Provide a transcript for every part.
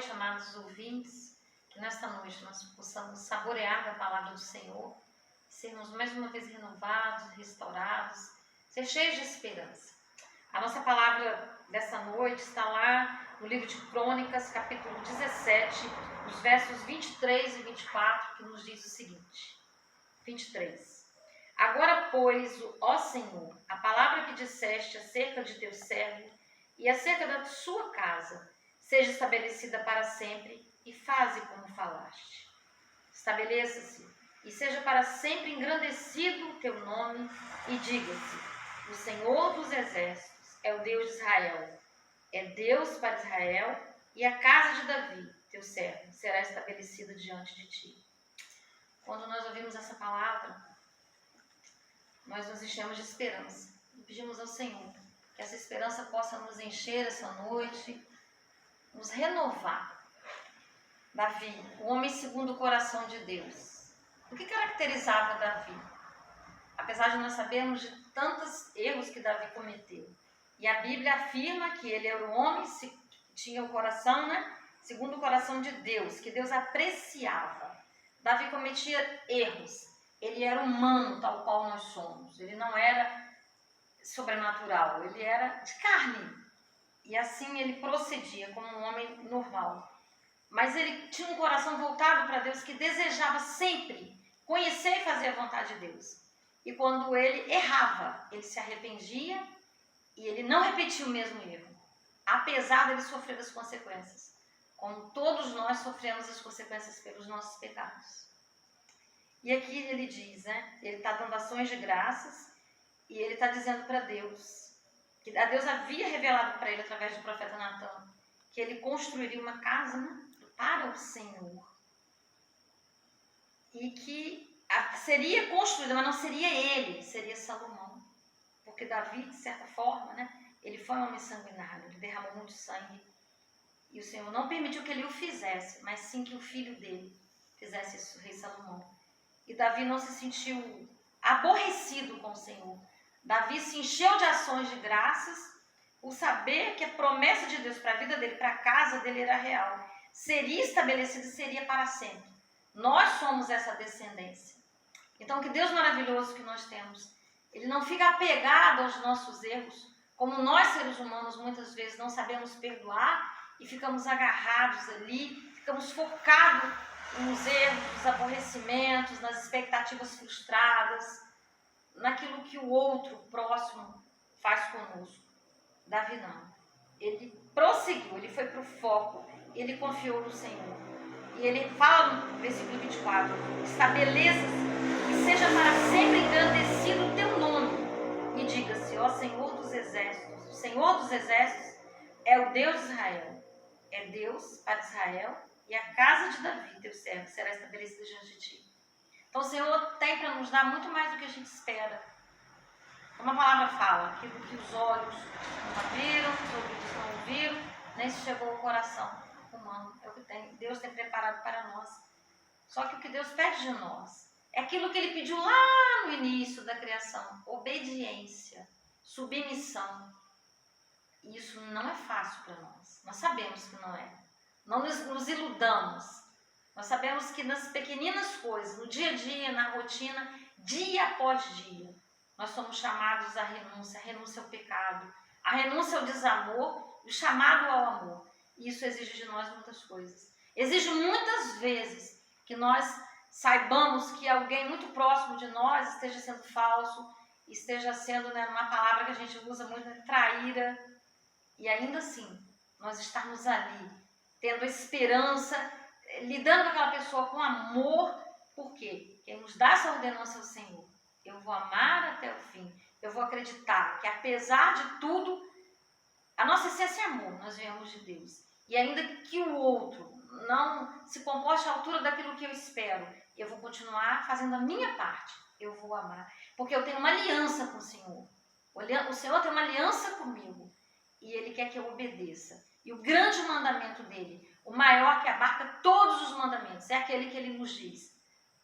noite, amados ouvintes, que nesta noite nós possamos saborear da palavra do Senhor, sermos mais uma vez renovados, restaurados, ser cheios de esperança. A nossa palavra dessa noite está lá no livro de Crônicas, capítulo 17, os versos 23 e 24, que nos diz o seguinte: 23. Agora, pois, ó Senhor, a palavra que disseste acerca de teu servo e acerca da sua casa, seja estabelecida para sempre e faze como falaste. Estabeleça-se e seja para sempre engrandecido o teu nome e diga-se: o Senhor dos exércitos é o Deus de Israel. É Deus para Israel e a casa de Davi, teu servo, será estabelecida diante de ti. Quando nós ouvimos essa palavra, nós nos enchemos de esperança e pedimos ao Senhor que essa esperança possa nos encher essa noite, nos renovar. Davi, o homem segundo o coração de Deus. O que caracterizava Davi? Apesar de nós sabermos de tantos erros que Davi cometeu, e a Bíblia afirma que ele era o homem que tinha o coração, segundo o coração de Deus, que Deus apreciava. Davi cometia erros. Ele era humano, tal qual nós somos. Ele não era sobrenatural, ele era de carne. E assim ele procedia como um homem normal. Mas ele tinha um coração voltado para Deus, que desejava sempre conhecer e fazer a vontade de Deus. E quando ele errava, ele se arrependia e ele não repetia o mesmo erro, apesar dele sofrer as consequências, como todos nós sofremos as consequências pelos nossos pecados. E aqui ele diz, ele está dando ações de graças e ele está dizendo para Deus, que a Deus havia revelado para ele através do profeta Natã, que ele construiria uma casa para o Senhor. E que seria construída, mas não seria ele, seria Salomão. Porque Davi, de certa forma, ele foi um homem sanguinário, ele derramou muito sangue. E o Senhor não permitiu que ele o fizesse, mas sim que o filho dele fizesse isso, o rei Salomão. E Davi não se sentiu aborrecido com o Senhor. Davi se encheu de ações de graças por saber que a promessa de Deus para a vida dele, para a casa dele era real. Seria estabelecida e seria para sempre. Nós somos essa descendência. Então, que Deus maravilhoso que nós temos. Ele não fica apegado aos nossos erros, como nós seres humanos muitas vezes não sabemos perdoar e ficamos agarrados ali, ficamos focados nos erros, nos aborrecimentos, nas expectativas frustradas, naquilo que o outro próximo faz conosco. Davi não. Ele prosseguiu, ele foi para o foco, ele confiou no Senhor. E ele fala no versículo 24: estabeleça-se e seja para sempre engrandecido o teu nome. E diga-se: ó Senhor dos exércitos, o Senhor dos exércitos é o Deus de Israel. É Deus para Israel e a casa de Davi, teu servo, será estabelecida diante de ti. Então o Senhor tem para nos dar muito mais do que a gente espera. Como a palavra fala, aquilo que os olhos não viram, os ouvidos não ouviram, nem se chegou ao coração humano. É o que Deus tem preparado para nós. Só que o que Deus pede de nós é aquilo que Ele pediu lá no início da criação: obediência, submissão. E isso não é fácil para nós. Nós sabemos que não é. Não nos iludamos. Nós sabemos que nas pequeninas coisas, no dia a dia, na rotina, dia após dia, nós somos chamados à renúncia ao pecado, a renúncia ao desamor, o chamado ao amor. E isso exige de nós muitas coisas. Exige muitas vezes que nós saibamos que alguém muito próximo de nós esteja sendo falso, esteja sendo, uma palavra que a gente usa muito, traíra. E ainda assim, nós estarmos ali, tendo a esperança, lidando com aquela pessoa com amor. Por quê? Quem nos dá essa ordenança é o Senhor. Eu vou amar até o fim. Eu vou acreditar que, apesar de tudo, a nossa essência é amor, nós viemos de Deus. E ainda que o outro não se comporte à altura daquilo que eu espero, eu vou continuar fazendo a minha parte. Eu vou amar. Porque eu tenho uma aliança com o Senhor. O Senhor tem uma aliança comigo. E Ele quer que eu obedeça. E o grande mandamento dele, o maior que abarca todos os mandamentos, é aquele que Ele nos diz: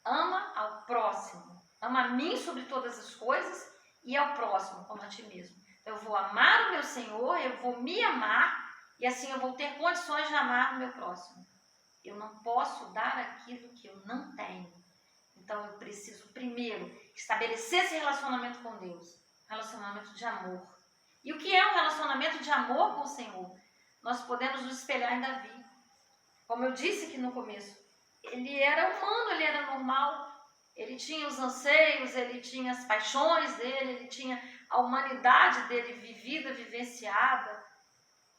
ama ao próximo. Ama a mim sobre todas as coisas e ao próximo como a ti mesmo. Então, eu vou amar o meu Senhor, eu vou me amar E assim eu vou ter condições de amar o meu próximo. Eu não posso dar aquilo que eu não tenho. Então eu preciso primeiro estabelecer esse relacionamento com Deus, relacionamento de amor. E o que é um relacionamento de amor com o Senhor? Nós podemos nos espelhar em Davi. Como eu disse aqui no começo, ele era humano, ele era normal, ele tinha os anseios, ele tinha as paixões dele, ele tinha a humanidade dele vivida, vivenciada,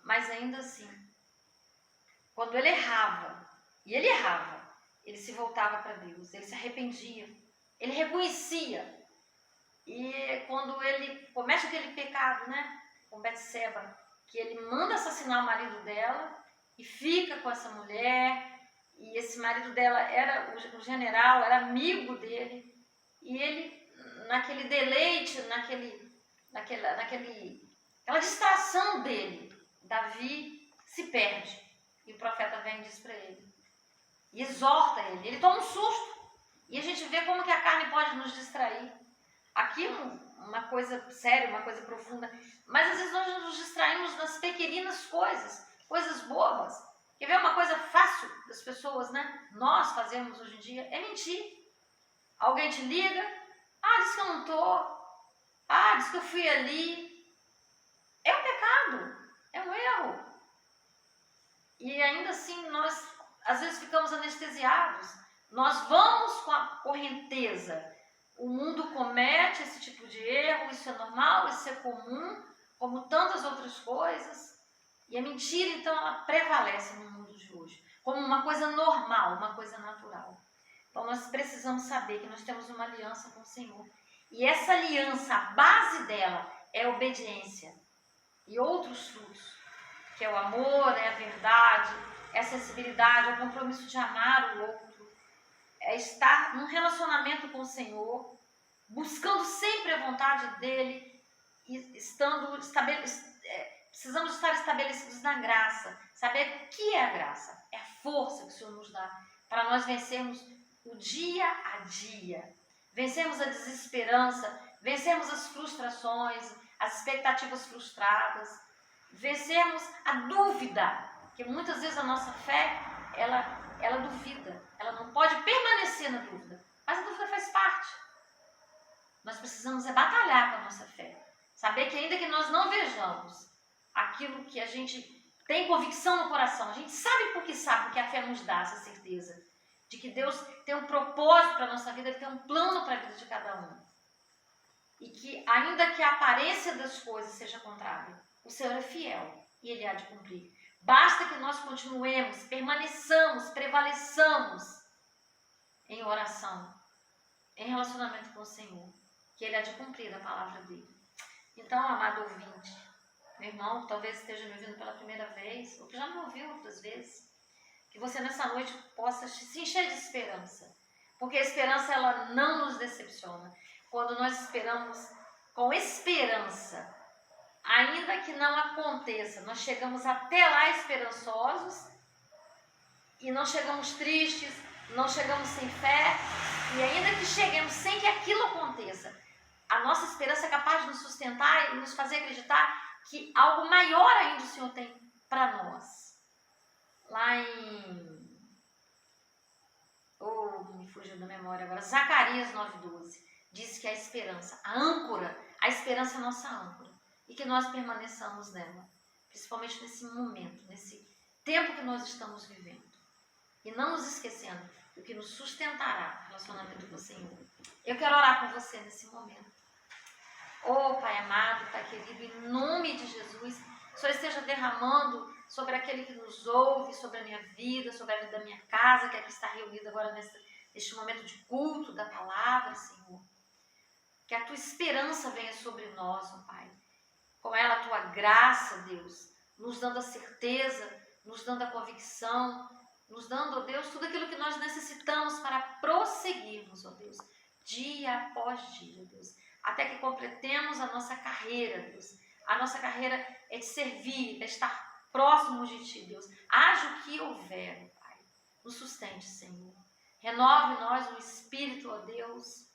mas ainda assim, quando ele errava, e ele errava, ele se voltava para Deus, ele se arrependia, ele reconhecia. E quando ele comete aquele pecado, né, com Betseba, que ele manda assassinar o marido dela e fica com essa mulher, e esse marido dela era o general, era amigo dele, e ele, naquele deleite, aquela distração dele, Davi se perde. E o profeta vem e diz para ele, e exorta ele, ele toma um susto, e a gente vê como que a carne pode nos distrair. Aqui uma coisa séria, uma coisa profunda, mas às vezes nós nos distraímos nas pequeninas coisas, coisas bobas. Quer ver uma coisa fácil das pessoas, né? Nós fazemos hoje em dia, é mentir. Alguém te liga, diz que eu não tô, diz que eu fui ali. É um pecado, é um erro. E ainda assim nós, às vezes, ficamos anestesiados. Nós vamos com a correnteza. O mundo comete esse tipo de erro, isso é normal, isso é comum, como tantas outras coisas. E a mentira, então, ela prevalece no mundo de hoje, como uma coisa normal, uma coisa natural. Então, nós precisamos saber que nós temos uma aliança com o Senhor. E essa aliança, a base dela é a obediência e outros frutos, que é o amor, é a verdade, é a sensibilidade, é o compromisso de amar o outro, é estar num relacionamento com o Senhor, buscando sempre a vontade dEle e precisamos estar estabelecidos na graça, saber o que é a graça, é a força que o Senhor nos dá para nós vencermos o dia a dia, vencermos a desesperança, vencermos as frustrações, as expectativas frustradas, vencermos a dúvida, que muitas vezes a nossa fé, ela duvida, ela não pode permanecer na dúvida, mas a dúvida faz parte. Nós precisamos batalhar com a nossa fé, saber que ainda que nós não vejamos aquilo que a gente tem convicção no coração, a gente sabe porque a fé nos dá essa certeza de que Deus tem um propósito para a nossa vida, Ele tem um plano para a vida de cada um. E que ainda que a aparência das coisas seja contrária, o Senhor é fiel e Ele há de cumprir. Basta que nós continuemos, permaneçamos, prevaleçamos em oração, em relacionamento com o Senhor, que Ele há de cumprir a palavra dEle. Então, amado ouvinte, meu irmão, que talvez esteja me ouvindo pela primeira vez, ou que já me ouviu outras vezes, que você nessa noite possa se encher de esperança, porque a esperança ela não nos decepciona. Quando nós esperamos com esperança, ainda que não aconteça, nós chegamos até lá esperançosos e não chegamos tristes, não chegamos sem fé, e ainda que cheguemos sem que aquilo aconteça, a nossa esperança é capaz de nos sustentar e nos fazer acreditar que algo maior ainda o Senhor tem para nós. Lá em... me fugiu da memória agora. Zacarias 9,12 diz que a esperança, a âncora, a esperança é a nossa âncora. E que nós permaneçamos nela. Principalmente nesse momento, nesse tempo que nós estamos vivendo. E não nos esquecendo do que nos sustentará o relacionamento com o Senhor. Eu quero orar com você nesse momento. Pai amado, Pai querido, em nome de Jesus, o Senhor esteja derramando sobre aquele que nos ouve, sobre a minha vida, sobre a vida da minha casa, que aqui está reunida agora neste momento de culto da palavra, Senhor. Que a tua esperança venha sobre nós, ó Pai. Com ela a tua graça, Deus, nos dando a certeza, nos dando a convicção, nos dando, ó Deus, tudo aquilo que nós necessitamos para prosseguirmos, ó Deus, dia após dia, Deus, até que completemos a nossa carreira, Deus. A nossa carreira é de servir, é estar próximos de Ti, Deus. Haja o que houver, Pai. Nos sustente, Senhor. Renove em nós o espírito, ó Deus,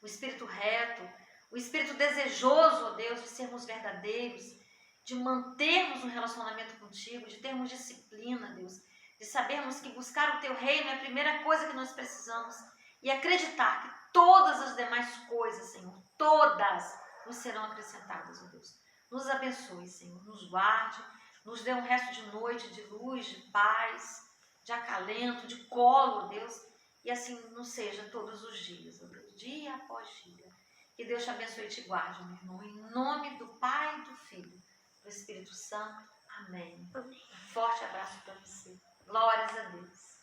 o espírito reto, o espírito desejoso, ó Deus, de sermos verdadeiros, de mantermos um relacionamento contigo, de termos disciplina, Deus, de sabermos que buscar o teu reino é a primeira coisa que nós precisamos e acreditar que todas as demais coisas, Senhor, todas nos serão acrescentadas, ó Deus. Nos abençoe, Senhor, nos guarde, nos dê um resto de noite de luz, de paz, de acalento, de colo, ó Deus, e assim não seja todos os dias, ó Deus, dia após dia. Que Deus te abençoe e te guarde, meu irmão, em nome do Pai, do Filho, do Espírito Santo. Amém. Um forte abraço para você. Glórias a Deus.